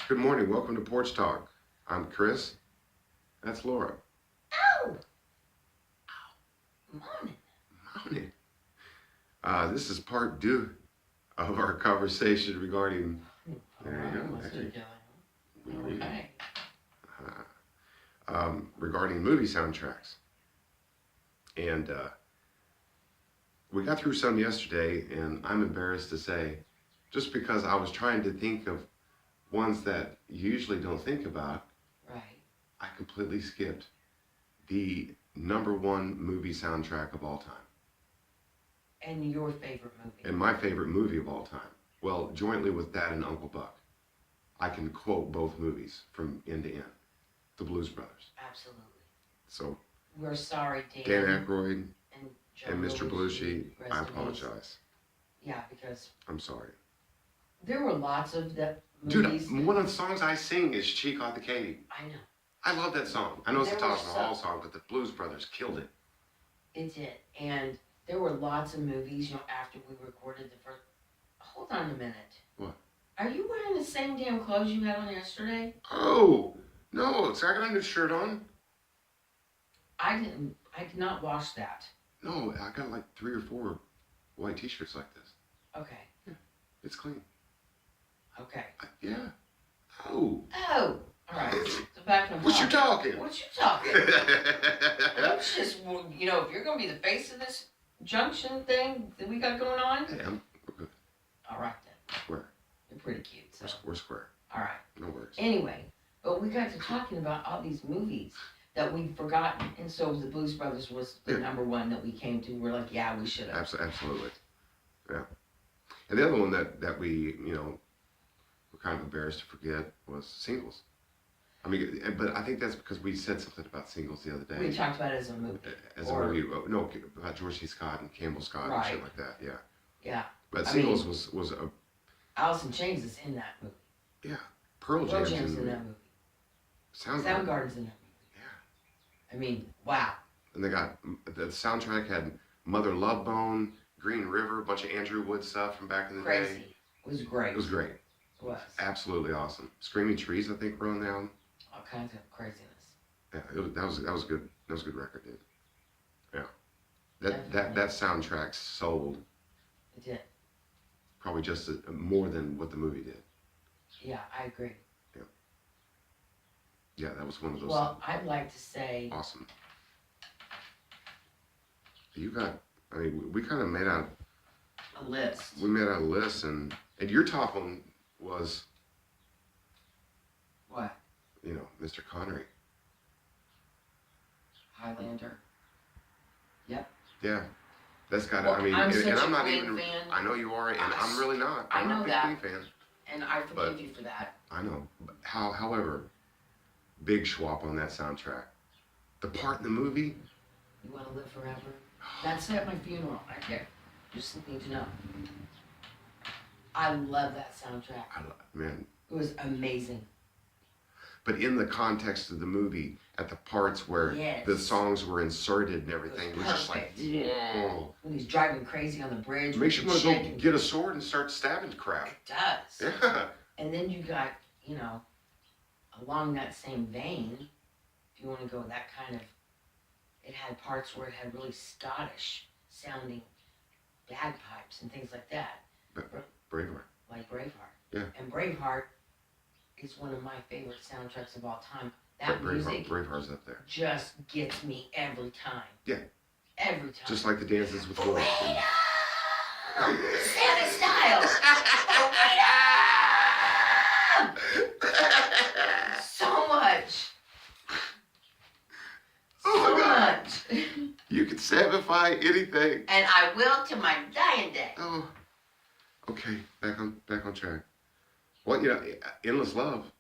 Good morning. Welcome to Porch Talk. I'm Chris. That's Laura. Oh! Morning. Morning. This is part two of our conversation regarding. There you go. What's it doing? Okay. Regarding movie soundtracks. And we got through some yesterday, and I'm embarrassed to say, just because I was trying to think of ones that you usually don't think about, Right. I completely skipped the #1 movie soundtrack of all time. And your favorite movie? And my favorite movie of all time. Well, jointly with Dad and Uncle Buck. I can quote both movies from end to end. The Blues Brothers. Absolutely. So, We're sorry, Dan. Dan Aykroyd and Mr. Belushi, Rest I in peace. apologize. Yeah, because I'm sorry. there were lots of the Dude, movies. one of the songs I sing is She Caught the Katy. I know. I love that song. I know it's a There were Taj Mahal song, but the Blues Brothers killed it. It did. And there were lots of movies, after we recorded the first... Hold on a minute. What? Are you wearing the same damn clothes you had on yesterday? Oh, no. So I got a new shirt on. I did not wash that. No, I got like 3 or 4 white t-shirts like this. Okay. Yeah, it's clean. Okay. Yeah. Oh. Oh. All right. So back on What you talking? What you talking? Let's just, if you're going to be the face of this junction thing that we got going on. Hey, we're good. All right then. Square. You're pretty cute. So. We're square. All right. No worries. Anyway, but we got to talking about all these movies that we've forgotten, and so the Blues Brothers was the #1 that we came to. We're like, yeah, we should have. Absolutely. Yeah. And the other one that we, were kind of embarrassed to forget was Singles. I mean, but I think that's because we said something about Singles the other day. We talked about it as a movie. As a movie, no, about George C. Scott and Campbell Scott and shit like that, yeah. Yeah. But Singles was a... Alice in Chains is in that movie. Yeah. Pearl Jam's in that movie. Soundgarden's in that movie. Yeah. I mean, wow. And they got, the soundtrack had Mother Love Bone, Green River, a bunch of Andrew Wood stuff from back in the day. Crazy. It was great. It was great. It was. Absolutely awesome. Screaming Trees, I think, were on the album. All kinds of craziness. Yeah, that was good. That was a good record, dude. Yeah. That soundtrack sold. It did. Probably just more than what the movie did. Yeah, I agree. Yeah. Yeah, that was one of those. Well, I'd like to say. Awesome. You got. I mean, we kind of made out a list. We made out a list, and your top one was. What? Mr. Connery. Highlander. Yep. Yeah. That's got to, well, I'm such and I'm a not Queen even, fan. I know you are, and I'm really not. I know I'm that. not a big Queen fan. And I forgive you for that. I know. However, big schwap on that soundtrack. The part in the movie. You Want to Live Forever? That's at my funeral. I care. Just need to know. I love that soundtrack. Man. It was amazing. But in the context of the movie, at the parts where the songs were inserted and everything, it was just like, whoa. When he's driving crazy on the bridge. It makes you want to go get a sword and start stabbing crap. It does. Yeah. And then you got, along that same vein, if you want to go that kind of, it had parts where it had really Scottish sounding bagpipes and things like that. Braveheart. Like Braveheart. Yeah. And Braveheart is one of my favorite soundtracks of all time. That music Braveheart's up there. Just gets me every time. Yeah. Every time. Just like the dances with Wolves. Sammy style. So much. So much. You can Sammify anything. And I will to my dying day. Oh. Okay, back on track. Well, Endless Love.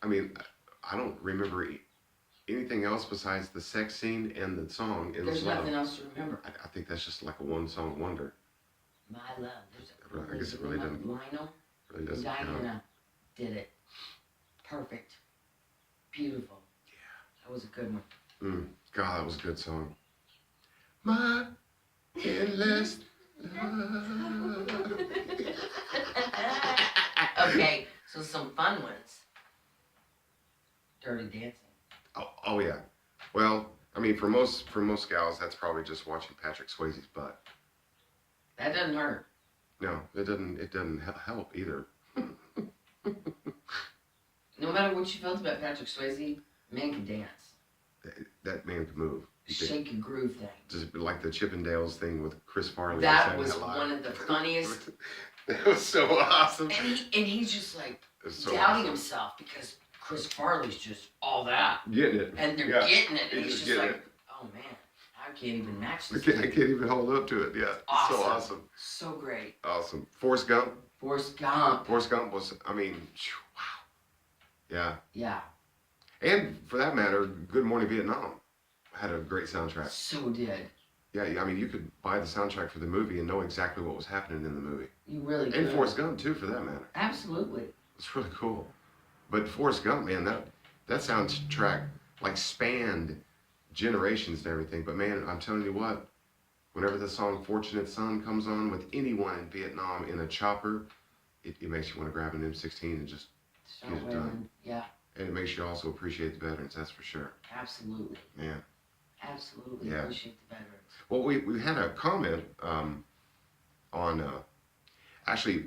I mean, I don't remember anything else besides the sex scene and the song Endless Love. There's nothing else to remember. I think that's just like a one-song wonder. My Love. I guess it really doesn't. Lionel. Really doesn't Diana count. did it. Perfect. Beautiful. Yeah. That was a good one. God, that was a good song. My endless love. Okay, So some fun ones. Dirty Dancing. Oh yeah. Well, I mean, for most gals, that's probably just watching Patrick Swayze's butt. That doesn't hurt. No, it doesn't. It doesn't help either. No matter what you felt about Patrick Swayze, man can dance. That man can move. Shake a groove thing. Just like the Chippendales thing with Chris Farley. That was one of the funniest. That was so awesome. And he's just like So doubting awesome. himself because Chris Farley's just all that. Getting it. And they're getting it. And he's just like, oh man, I can't even match this. I can't even hold up to it. Yeah. Awesome. So awesome. So great. Awesome. Forrest Gump. Forrest Gump. Forrest Gump was, I mean, wow. Yeah. Yeah. And for that matter, Good Morning Vietnam had a great soundtrack. So did. Yeah, I mean, you could buy the soundtrack for the movie and know exactly what was happening in the movie. You really could. And Forrest Gump, too, for that matter. Absolutely. It's really cool. But Forrest Gump, man, that soundtrack, like, spanned generations and everything. But, man, I'm telling you what, whenever the song Fortunate Son comes on with anyone in Vietnam in a chopper, it makes you want to grab an M16 and just Start get it waving. done. Yeah. And it makes you also appreciate the veterans, that's for sure. Absolutely. Man. Absolutely Yeah. appreciate the veterans. Well, we had a comment on, actually,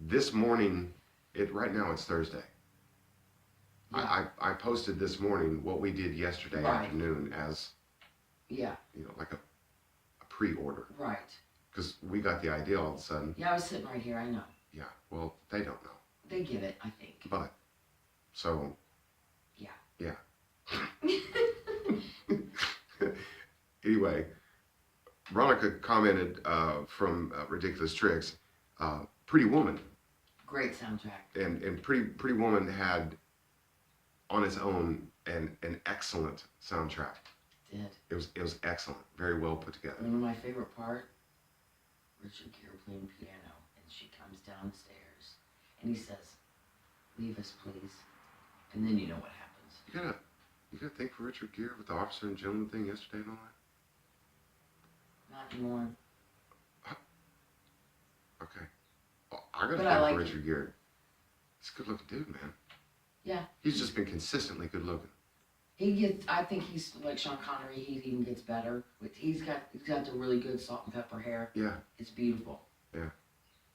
this morning, right now it's Thursday. Yeah. I posted this morning what we did yesterday Right. afternoon as, Yeah. like a pre-order. Right. Because we got the idea all of a sudden. Yeah, I was sitting right here. I know. Yeah, well, they don't know. They get it, I think. But, so. Yeah. Yeah. Anyway, Veronica commented from Ridiculous Tricks, Pretty Woman. Great soundtrack. And Pretty Woman had, on its own, an excellent soundtrack. Did. It was excellent, very well put together. One of my favorite part, Richard Gere playing piano, and she comes downstairs, and he says, "Leave us, please," and then you know what happens. You gotta thank for Richard Gere with the officer and gentleman thing yesterday and all that. Not anymore. Okay. Well, I gotta But thank I like for it. Richard Gere. He's a good looking dude, man. Yeah. He's just been consistently good looking. He gets. I think he's like Sean Connery. He even gets better. He's got the really good salt and pepper hair. Yeah. It's beautiful.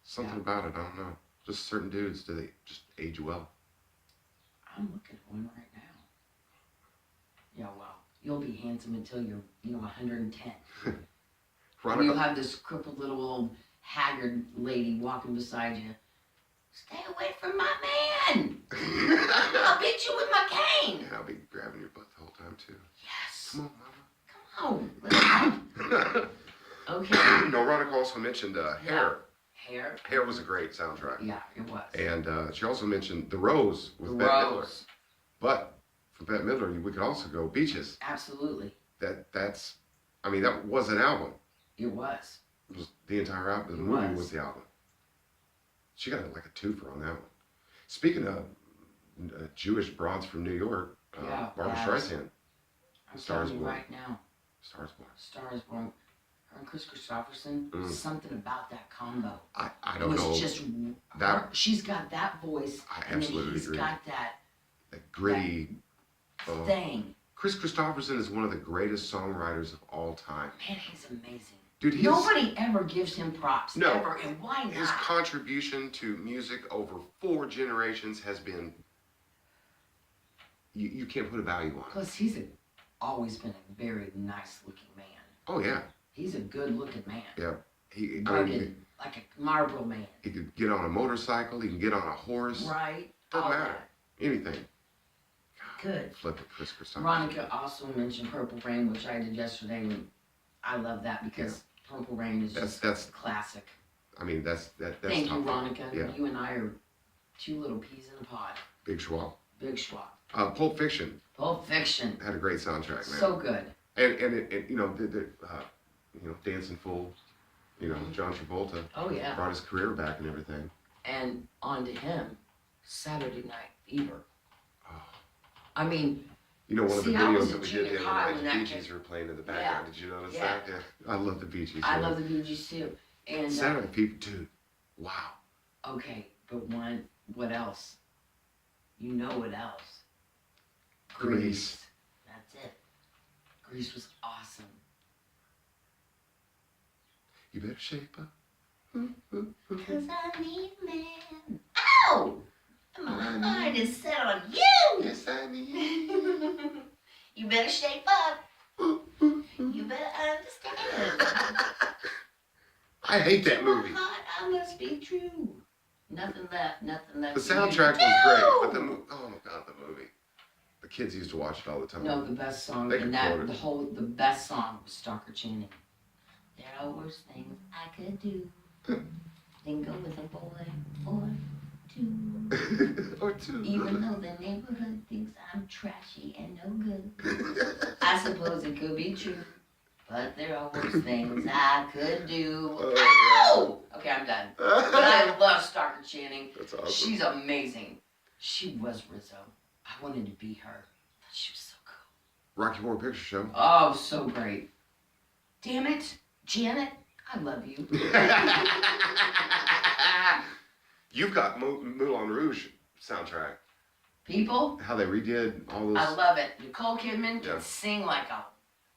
Something about it, I don't know. Just certain dudes, do they just age well? I'm looking at one right now. Yeah, well, you'll be handsome until you're 110. And you'll Veronica, have this crippled little old haggard lady walking beside you. Stay away from my man! I'll beat you with my cane! and I'll be grabbing your butt the whole time too. Yes! Come Come on! Let's go. on, Okay. Mama. No, Veronica also mentioned Hair. Hair? Hair was a great soundtrack. Yeah, it was. And she also mentioned The Rose with The Bette Midler. Rose. But for Bette Midler, we could also go Beaches. Absolutely. That was an album. It was. It was the entire album. The It movie was. was the album. She got like a twofer on that one. Speaking of Jewish broads from New York, Yeah, Barbra yes. Streisand, I'm Stars telling you Born. right now. Stars Born. Stars Born. Her and Kris Kristofferson, Mm. something about that combo. I It don't was know. just that- she's got that voice, I and then absolutely he's agree. got that That gritty. thing. Kris Kristofferson is one of the greatest songwriters of all time. Man, he's amazing. Dude, Nobody ever gives him props. No. Ever, and why not? his contribution to music over 4 generations has been, you can't put a value on it. Plus, he's always been a very nice-looking man. Oh yeah, He's a good-looking man. yeah. He Rugged, like a Marlboro man. he could get on a motorcycle. He can get on a horse. Right? Doesn't All matter. that. Anything. Good. Flip it, Kris Kristofferson. Veronica also mentioned Purple Rain, which I did yesterday, and I love that because Purple Rain is That's. classic. I mean, that's Thank top you, five. Veronica. Yeah. You and I are two little peas in a pod. Big Schwab. Big schwab. Pulp Fiction Pulp Fiction. had a great soundtrack, man. So good. And it Dancing Fool, John Travolta Oh, yeah. brought his career back and everything. And on to him, Saturday Night Fever. Oh. I mean, One of the See, I was videos in that we junior did the high other when night, that the Bee Gees came- were playing in the background. Did you notice Yeah. that? Yeah. I love the Bee Gees. I man. love the Bee Gees too. And Saturday People, dude. Wow. okay, but what else? You know what else? Grease. That's it. Grease was awesome. You better shape up. Cause I need a man. Ow! My mind is set on you! Yes, I need. You better shape up. You better understand. I hate that movie. Too hot, I must be true. Nothing left. The soundtrack was great, but oh my god, the movie. The kids used to watch it all the time. No, the best song They in could that, quote it. the best song was Stalker Channing. There are worse things I could do than go with a boy or two. Or two. Even though the neighborhood thinks I'm trashy and no good. I suppose it could be true, but there are worse things I could do. Oh, Okay, I'm done. But I love Stalker Channing. That's awesome. She's amazing. She was Rizzo. I wanted to be her. She was so cool. Rocky Horror Picture Show. Oh, so great. Damn it, Janet, I love you. You've got Moulin Rouge soundtrack. People, How they redid all those. I love it. Nicole Kidman can Yeah. sing like a,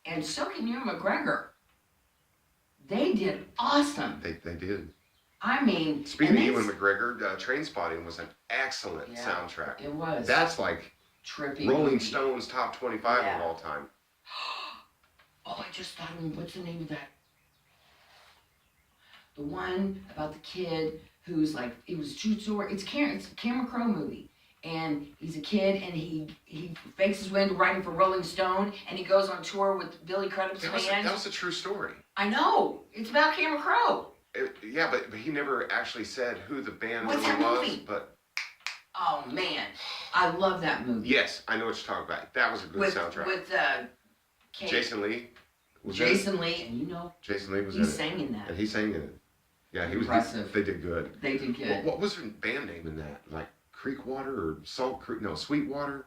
and so can Ewan McGregor. They did awesome. They did. I mean, Speaking of and Ewan McGregor, Trainspotting was an excellent Yeah. soundtrack. it was That's like trippy. Rolling movie. Stone's top 25 Yeah. of all time. Oh, I just thought of what's the name of that? The one about the kid who's like, it was true story. It's a Cameron Crowe movie. And he's a kid and he fakes his way into writing for Rolling Stone and he goes on tour with Billy Crudup's band. That was a true story. I know. It's about Cameron Crowe. Yeah, but he never actually said who the band What's really that was. movie? But Oh man. I love that movie. yes, I know what you're talking about. That was a good soundtrack. With Kate. Jason Lee was Jason Lee, and you know, in it. Jason Lee was he in it. sang in that. And he sang in it. Yeah, he was. Impressive. They did good. They did good. What was her band name in that? Like Creekwater or Salt Creek? No, Sweetwater.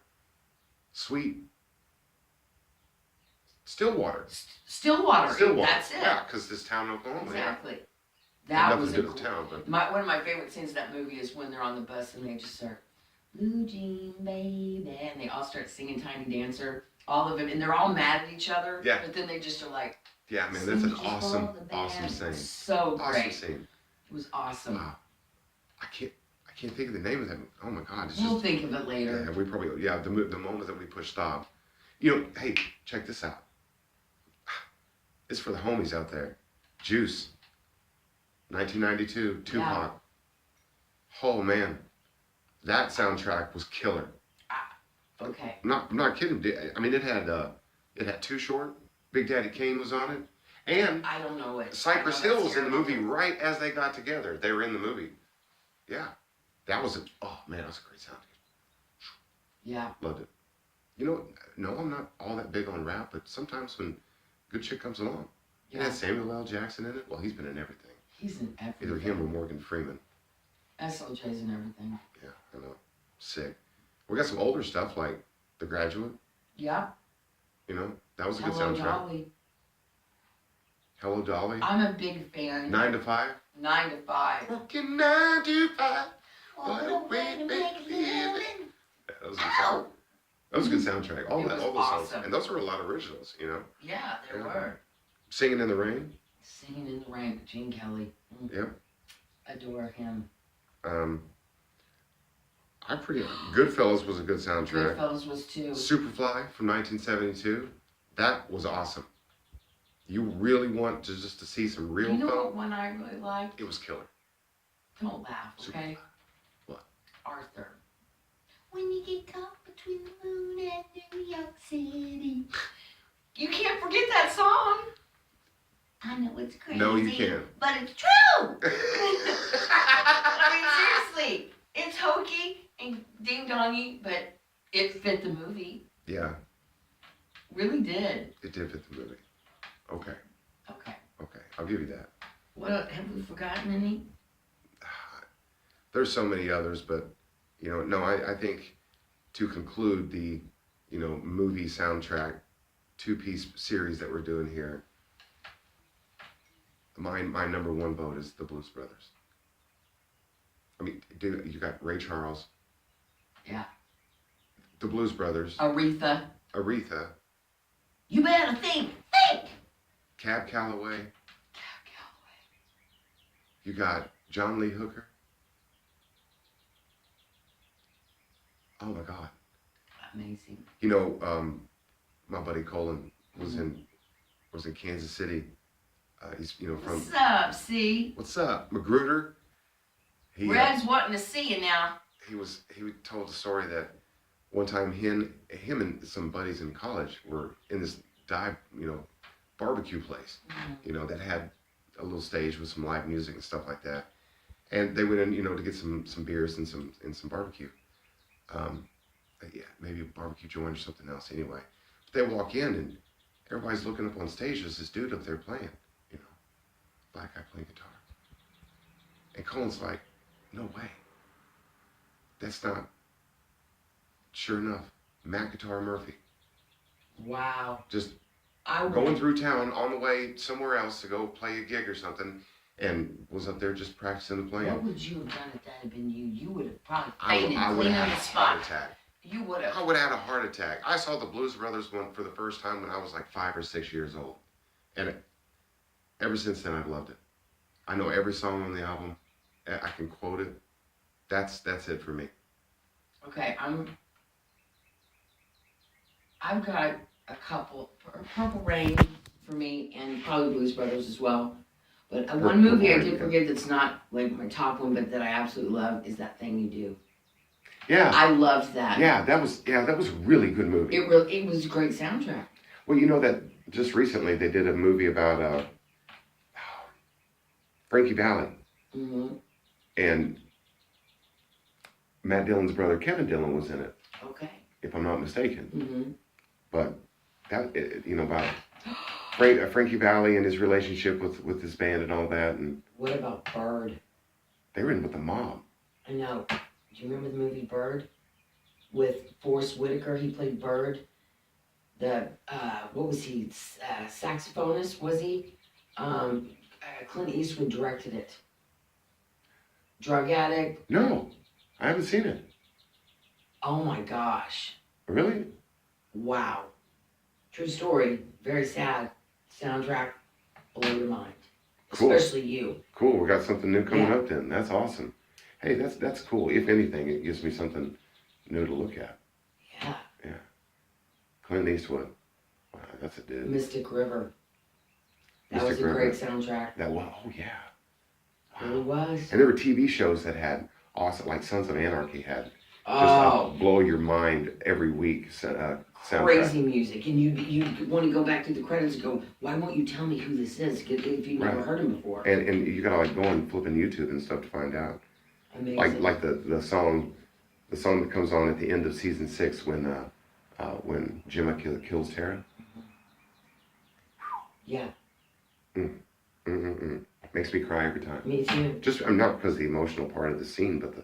Stillwater. Stillwater. Stillwater. That's it. Yeah, because this town in Oklahoma. Exactly. Yeah. That was nothing a to do with cool. town, but One of my favorite scenes of that movie is when they're on the bus and they just start, Blue Jean Baby, and they all start singing Tiny Dancer, all of them, and they're all mad at each other. Yeah. But then they just are like, yeah, man, that's an "Sing for awesome, the awesome band." scene. So Awesome great. scene. It was awesome. Wow. I can't think of the name of that. Oh my God, it's We'll just. think of it later. Yeah, we probably. Yeah, the moment that we push stop. You know, hey, check this out. It's for the homies out there. Juice. 1992, Tupac. Yeah. Oh man, that soundtrack was killer. Okay. I'm not kidding. I mean, it had Too Short. Big Daddy Kane was on it, and I don't know it. Cypress I know Hill that's was in the terrible. movie right as they got together. They were in the movie. Yeah, that was oh man, that was a great sound. Yeah. Loved it. You know, no, I'm not all that big on rap, but sometimes when good shit comes along, it Yeah. had Samuel L. Jackson in it. Well, he's been in everything. He's in everything. Either him or Morgan Freeman. SLJ's in everything. Yeah, I know. Sick. We got some older stuff like The Graduate. Yeah. You know, that was a good Hello, soundtrack. Dolly. Hello, Dolly. I'm a big fan. 9 to 5. 9 to 5. Working 9 to 5. What a way to make a living. Yeah, that was a good sound. That was a good soundtrack. All It that, was all those songs, awesome. and those were a lot of originals. You know, Yeah, there Yeah. were. Singing in the Rain. Singing in the Rain, Gene Kelly. Yep. Adore him. Goodfellas was a good soundtrack. Goodfellas was too. Superfly from 1972. That was awesome. You really want to see some real You know film? what one I really liked? It was killer. Don't laugh, okay? Superfly. What? Arthur. When you get caught between the moon and New York City. You can't forget that song. I know it's crazy. No, you can't. But it's true. I mean, seriously. It's hokey and ding-dongy, but it fit the movie. Yeah, Really did. it did fit the movie. Okay, Okay. I'll give you that. What have we forgotten any? There's so many others, but no, I think to conclude the movie soundtrack two-piece series that we're doing here, my number one vote is the Blues Brothers. I mean, dude, you got Ray Charles. Yeah. the Blues Brothers, Aretha. You better think. Cab Calloway. You got John Lee Hooker. Oh my God. Amazing. You know, my buddy Colin was in Kansas City. He's from. What's up, C? What's up, Magruder? Red's wanting to see you now. He told the story that one time him and some buddies in college were in this barbecue place, that had a little stage with some live music and stuff like that. And they went in, to get some beers and some barbecue. Maybe a barbecue joint or something else anyway. But they walk in and everybody's looking up on stage. There's this dude up there playing, black guy playing guitar. And Colin's like, no way. That's not, sure enough, Mac Guitar Murphy. Wow. Just going through town on the way somewhere else to go play a gig or something, and was up there just practicing the playing. What would you have done if that had been you? You would have probably fainted clean on the had a spot. heart attack. You would have. I would have had a heart attack. I saw the Blues Brothers one for the first time when I was like 5 or 6 years old. And ever since then, I've loved it. I know every song on the album. I can quote it. That's it for me. Okay, I've got a couple. Purple Rain for me, and probably Blues Brothers as well. But one movie I did forget that's not like my top one, but that I absolutely love is That Thing You Do. Yeah. I loved that. Yeah, that was a really good movie. It was a great soundtrack. Well, you know that just recently they did a movie about Frankie Valli. Mm-hmm. And Matt Dillon's brother Kevin Dillon was in it. Okay. If I'm not mistaken. Mm-hmm. But that about Frankie Valli and his relationship with his band and all that. And what about Bird? They were in with the mob. I know. Do you remember the movie Bird with Forrest Whitaker? He played Bird. The what was he? Saxophonist was he? Clint Eastwood directed it. Drug addict. No, I haven't seen it. Oh my gosh. Really? Wow. True story. Very sad. Soundtrack blow your mind. Cool. Especially you. Cool. We got something new coming up then. That's awesome. Hey, that's cool. If anything, it gives me something new to look at. Yeah. Yeah. Clint Eastwood. Wow, that's a dude. Mystic River. That was a great soundtrack. Oh yeah. Wow. It really was. And there were TV shows that had awesome, like Sons of Anarchy had just blow your mind every week. Soundtrack. Crazy music, and you want to go back to the credits and go, why won't you tell me who this is if you've never heard him before? And you gotta like go and flip in YouTube and stuff to find out. Amazing. Like the song that comes on at the end of season 6 when Gemma kills Tara. Yeah. Makes me cry every time. Me too. Just not because of the emotional part of the scene, but the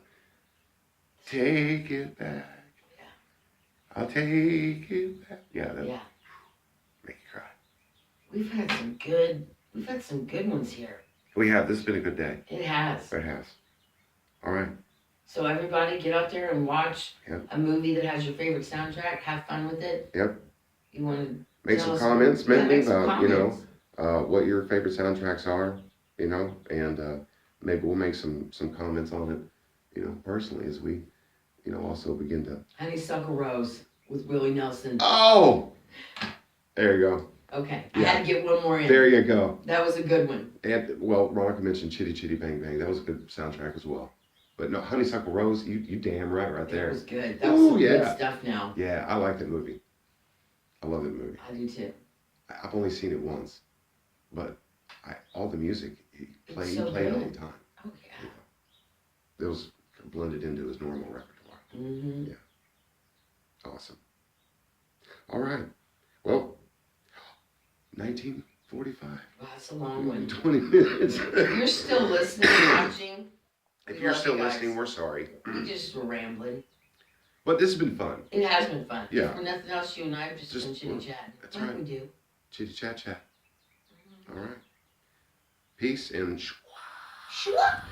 take it back. Yeah. I'll take it back. Yeah. Make you cry. We've had some good ones here. We have. This has been a good day. It has. It has. All right. So everybody get out there and watch a movie that has your favorite soundtrack. Have fun with it. Yep. You want to make some comments, maybe about what your favorite soundtracks are, and maybe we'll make some comments on it, personally as we, also begin to. Honeysuckle Rose with Willie Nelson. Oh, there you go. Okay, I had to get one more in. There you go. That was a good one. And Monica mentioned Chitty Chitty Bang Bang. That was a good soundtrack as well. But no, Honeysuckle Rose, you damn right there. It was good. That was some good stuff now. Yeah, I like that movie. I love that movie. I do too. I've only seen it once, but all the music he played all the time. Oh yeah. It was blended into his normal repertoire. Mm-hmm. Yeah. Awesome. All right. Well, 1945. Wow, that's a long one. 20 minutes. If you're still listening and watching. If you're still listening, we're sorry. We just were rambling. But this has been fun. It has been fun. Yeah. For nothing else, you and I have just been chitty-chatting. That's right. We do. Chitty-chat-chat. All right. Peace and shwa.